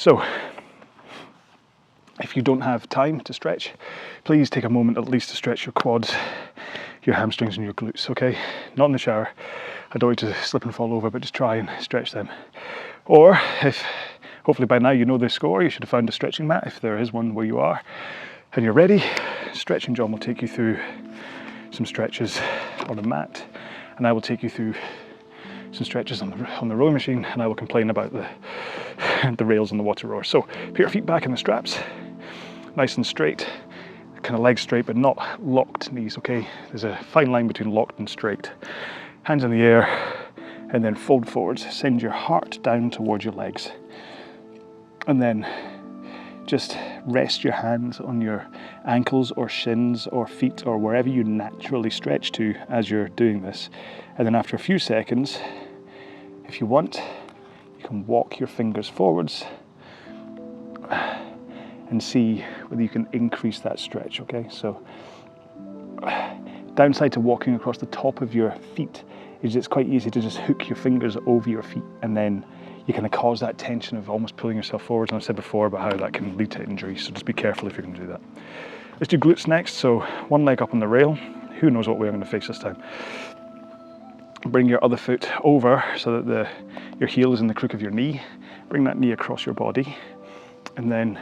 So, if you don't have time to stretch, please take a moment at least to stretch your quads, your hamstrings and your glutes, okay? Not in the shower. I don't want you to slip and fall over, but just try and stretch them. Or, if hopefully by now you know the score, you should have found a stretching mat if there is one where you are, and you're ready. Stretching John will take you through some stretches on a mat, and I will take you through some stretches on the rowing machine, and I will complain about the rails on the water rower. So put your feet back in the straps, nice and straight, kind of legs straight but not locked knees, okay? There's a fine line between locked and straight. Hands in the air, and then fold forwards. Send your heart down towards your legs. And then just rest your hands on your ankles or shins or feet or wherever you naturally stretch to as you're doing this. And then after a few seconds, if you want, you can walk your fingers forwards and see whether you can increase that stretch, okay? So, downside to walking across the top of your feet is it's quite easy to just hook your fingers over your feet, and then you kind of cause that tension of almost pulling yourself forwards. And I've said before about how that can lead to injury, so just be careful if you're going to do that. Let's do glutes next. So one leg up on the rail. Who knows what way I'm going to face this time. Bring your other foot over so that your heel is in the crook of your knee. Bring that knee across your body, and then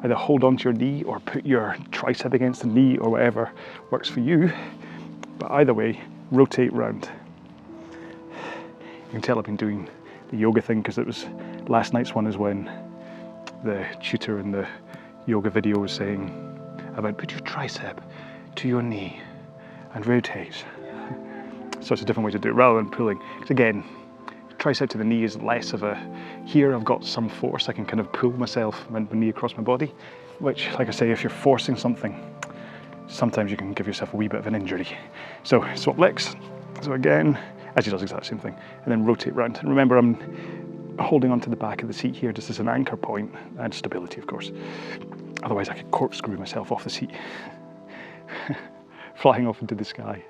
either hold onto your knee or put your tricep against the knee or whatever works for you. But either way, rotate round. You can tell I've been doing the yoga thing because it was last night's one is when the tutor in the yoga video was saying about put your tricep to your knee and rotate. So it's a different way to do it rather than pulling. Because again, tricep to the knee is less of a, here I've got some force, I can kind of pull myself, my knee across my body, which, like I say, if you're forcing something, sometimes you can give yourself a wee bit of an injury. So swap legs. So again, as he does exactly the same thing, and then rotate round. And remember, I'm holding onto the back of the seat here just as an anchor point and stability, of course. Otherwise, I could corkscrew myself off the seat, flying off into the sky.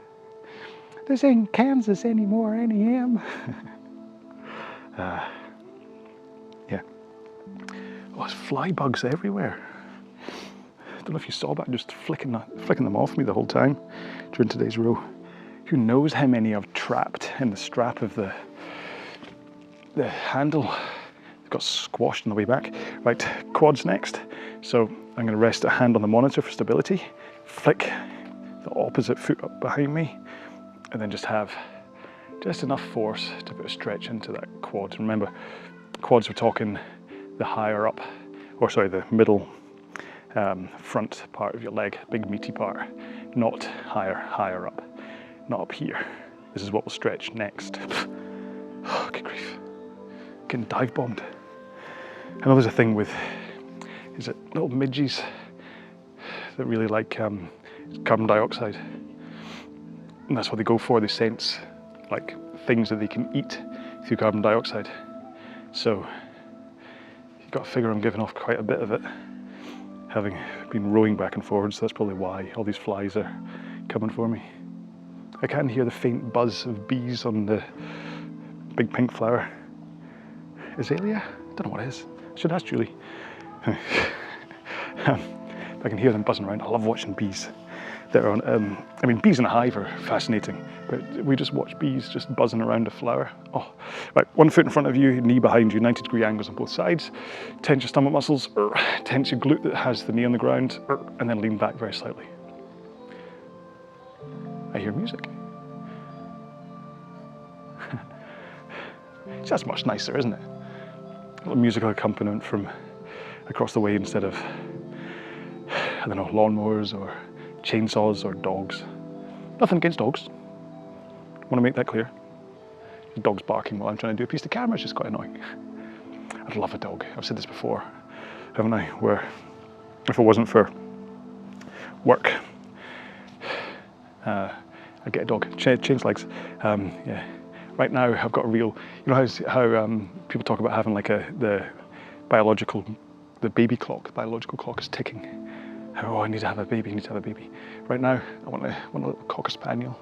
This ain't Kansas anymore, NEM. Yeah. Oh, there's fly bugs everywhere. I don't know if you saw that, just flicking them off me the whole time during today's row. Who knows how many I've trapped in the strap of the handle. They've got squashed on the way back. Right, quads next. So I'm going to rest a hand on the monitor for stability, flick the opposite foot up behind me, and then just have just enough force to put a stretch into that quad. Remember, quads, we're talking the higher up, or sorry, the middle front part of your leg, big meaty part, not higher up. Not up here. This is what will stretch next. Oh, good grief. Getting dive bombed. I know there's a thing with, is it little midges that really like carbon dioxide? And that's what they go for. They sense like things that they can eat through carbon dioxide. So you've got to figure I'm giving off quite a bit of it, having been rowing back and forwards. So that's probably why all these flies are coming for me. I can hear the faint buzz of bees on the big pink flower. Azalea? I don't know what it is. I should ask Julie. I can hear them buzzing around. I love watching bees. They're on, I mean, bees in a hive are fascinating, but we just watch bees just buzzing around a flower. Oh, right, one foot in front of you, knee behind you, 90-degree angles on both sides. Tense your stomach muscles, tense your glute that has the knee on the ground, and then lean back very slightly. I hear music. So that's much nicer, isn't it? A little musical accompaniment from across the way instead of, I don't know, lawnmowers or chainsaws or dogs. Nothing against dogs. Want to make that clear. The dog's barking while I'm trying to do a piece of camera, it's just quite annoying. I'd love a dog. I've said this before, haven't I? Where if it wasn't for work, I'd get a dog. Change legs. Yeah. Right now, I've got a real. You know how people talk about having like the baby clock. Biological clock is ticking. How, I need to have a baby. I need to have a baby. Right now, I want a little cocker spaniel.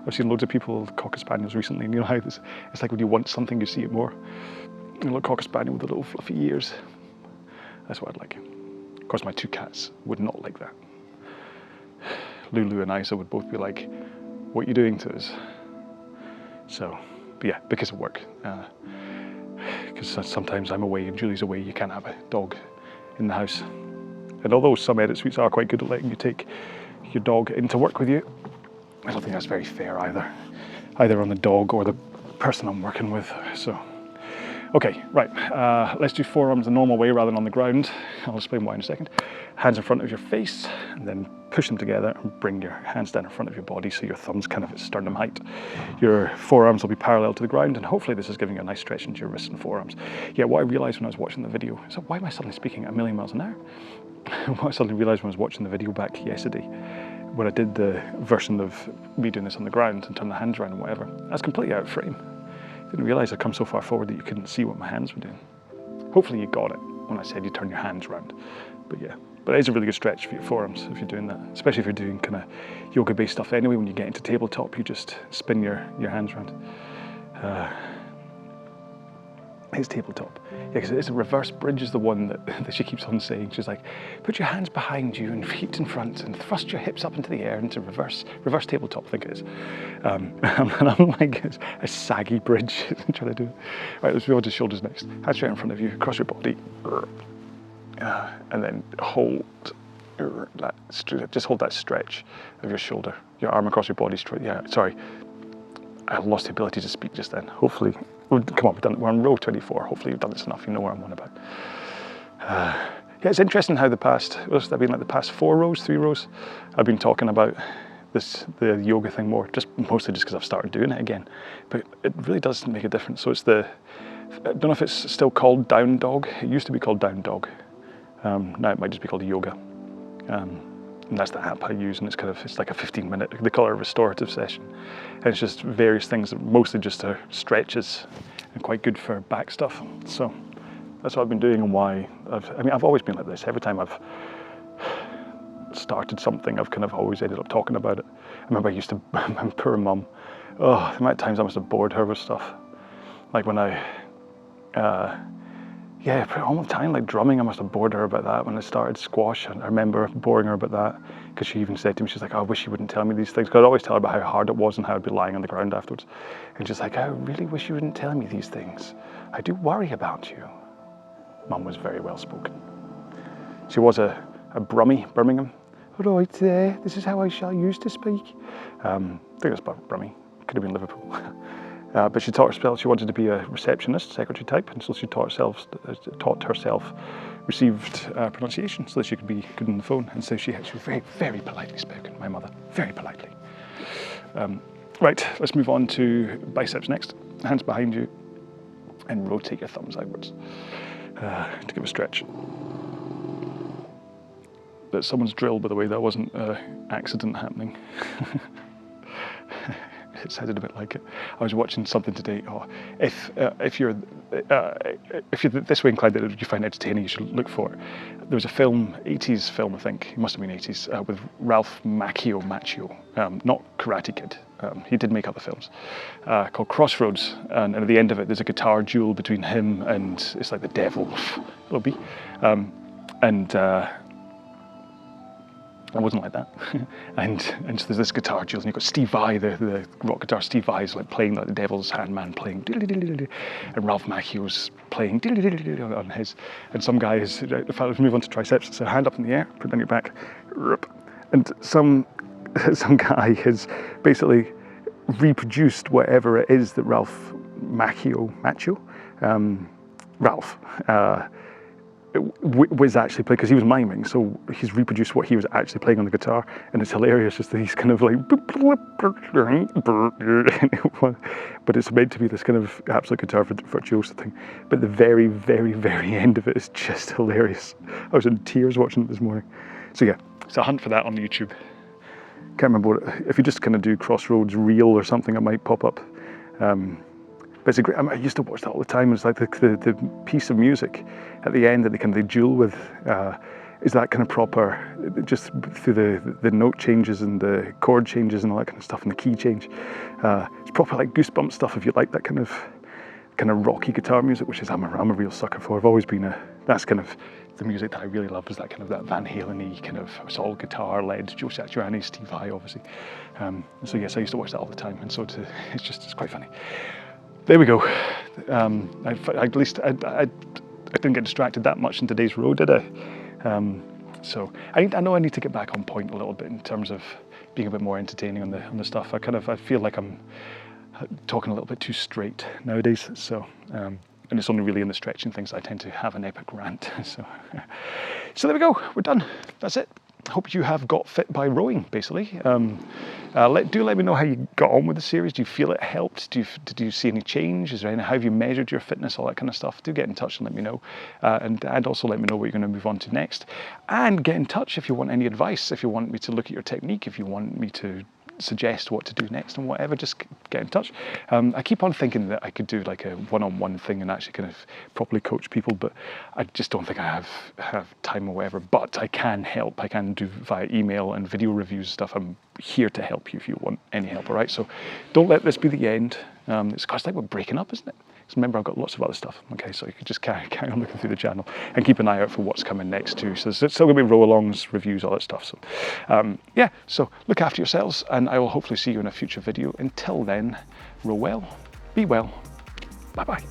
I've seen loads of people with cocker spaniels recently, and you know how it's like when you want something, you see it more. A little Cocker Spaniel with the little fluffy ears. That's what I'd like. Of course, my 2 cats would not like that. Lulu and Isa would both be like, what are you doing to us? So, but yeah, because of work. Because sometimes I'm away and Julie's away, you can't have a dog in the house. And although some edit suites are quite good at letting you take your dog into work with you, I don't think that's very fair either on the dog or the person I'm working with. So, okay, right, let's do forearms the normal way rather than on the ground. I'll explain why in a second. Hands in front of your face, and then push them together and bring your hands down in front of your body so your thumbs kind of at sternum height. Your forearms will be parallel to the ground, and hopefully this is giving you a nice stretch into your wrists and forearms. Yeah, what I realized when I was watching the video, so why am I suddenly speaking at a million miles an hour? What I suddenly realized when I was watching the video back yesterday, when I did the version of me doing this on the ground and turn the hands around and whatever, I was completely out of frame. Didn't realize I'd come so far forward that you couldn't see what my hands were doing. Hopefully you got it when I said you turn your hands around. But yeah, but it is a really good stretch for your forearms if you're doing that, especially if you're doing kind of yoga-based stuff anyway. When you get into tabletop, you just spin your hands around. It's tabletop. Yeah, because it's a reverse bridge is the one that she keeps on saying. She's like, put your hands behind you and feet in front and thrust your hips up into the air into reverse tabletop, I think it is. And I'm like, it's a saggy bridge trying to do it. Right, let's move on to shoulders next. Hands straight in front of you, across your body. And then hold that, just hold that stretch of your shoulder. Your arm across your body straight. Yeah, sorry. I lost the ability to speak just then. Hopefully, come on, we're on row 24. Hopefully you've done this enough, you know what I'm on about. Yeah, it's interesting how the past 4 rows, 3 rows, I've been talking about the yoga thing more, mostly just because I've started doing it again. But it really does make a difference. So it's I don't know if it's still called down dog. It used to be called down dog. Now it might just be called yoga. And that's the app I use, and it's like a 15-minute, they call it a restorative session. And it's just various things, mostly just stretches, and quite good for back stuff. So that's what I've been doing, and why I've always been like this. Every time I've started something, I've kind of always ended up talking about it. I remember I used to, my poor mum, the amount of times I must have bored her with stuff. Like when all the time, like drumming, I must have bored her about that when I started squash. And I remember boring her about that because she even said to me, she's like, oh, I wish you wouldn't tell me these things. Because I'd always tell her about how hard it was and how I'd be lying on the ground afterwards. And she's like, I really wish you wouldn't tell me these things. I do worry about you. Mum was very well spoken. She was a Brummie, Birmingham. Right there, this is how I shall use to speak. I think it was Brummie, could have been Liverpool. But she taught herself, she wanted to be a receptionist, secretary type, and so she taught herself received pronunciation so that she could be good on the phone. And so she was very, very politely spoken, my mother, very politely. Right, let's move on to biceps next. Hands behind you and rotate your thumbs outwards to give a stretch. That's someone's drill, by the way, that wasn't an accident happening. It sounded a bit like it. I was watching something today. Oh, if you're this way inclined that you find entertaining, you should look for it. There was a film, 80s film, I think. It must have been 80s, with Ralph Macchio, not Karate Kid. He did make other films called Crossroads, and at the end of it, there's a guitar duel between him and it's like the devil, little B, it wasn't like that. and so there's this guitar duel, and you've got Steve Vai, the rock guitar Steve Vai is like playing like the devil's hand man playing, and Ralph Macchio's playing on his, and some guy is, if I move on to triceps, so hand up in the air, put it on your back, and some guy has basically reproduced whatever it is that Ralph was actually playing, because he was miming, so he's reproduced what he was actually playing on the guitar, and it's hilarious just that he's kind of like, but it's meant to be this kind of absolute guitar virtuoso thing, but the very, very, very end of it is just hilarious. I was in tears watching it this morning. So yeah, so hunt for that on YouTube. Can't remember what if you just kind of do Crossroads reel or something, it might pop up. But it's a great, I used to watch that all the time. It's like the piece of music at the end that they duel with is that kind of proper, just through the note changes and the chord changes and all that kind of stuff and the key change. It's proper like goosebump stuff if you like that kind of kind of rocky guitar music, which is I'm a real sucker for. I've always been that's kind of the music that I really love, is that kind of that Van Halen-y kind of, it's all guitar-led, Joe Satriani, Steve Vai, obviously. So yes, I used to watch that all the time, and so it's quite funny. There we go. At least I didn't get distracted that much in today's row, did I? So I know I need to get back on point a little bit in terms of being a bit more entertaining on the stuff. I feel like I'm talking a little bit too straight nowadays. So and it's only really in the stretching things I tend to have an epic rant. So there we go. We're done. That's it. I hope you have got fit by rowing, basically. Do let me know how you got on with the series. Do you feel it helped? Did you see any change? How have you measured your fitness, all that kind of stuff? Do get in touch and let me know. And also let me know what you're going to move on to next. And get in touch if you want any advice, if you want me to look at your technique, if you want me to suggest what to do next and whatever, just get in touch. I keep on thinking that I could do like a one-on-one thing and actually kind of properly coach people, but I just don't think I have time or whatever. But I can help. I can do via email and video reviews and stuff. I'm here to help you if you want any help, all right? So don't let this be the end. It's like we're breaking up, isn't it? Because remember, I've got lots of other stuff. Okay, so you can just carry on looking through the channel and keep an eye out for what's coming next too. So there's still going to be RowAlongs, reviews, all that stuff. So yeah, so look after yourselves, and I will hopefully see you in a future video. Until then, row well, be well, bye-bye.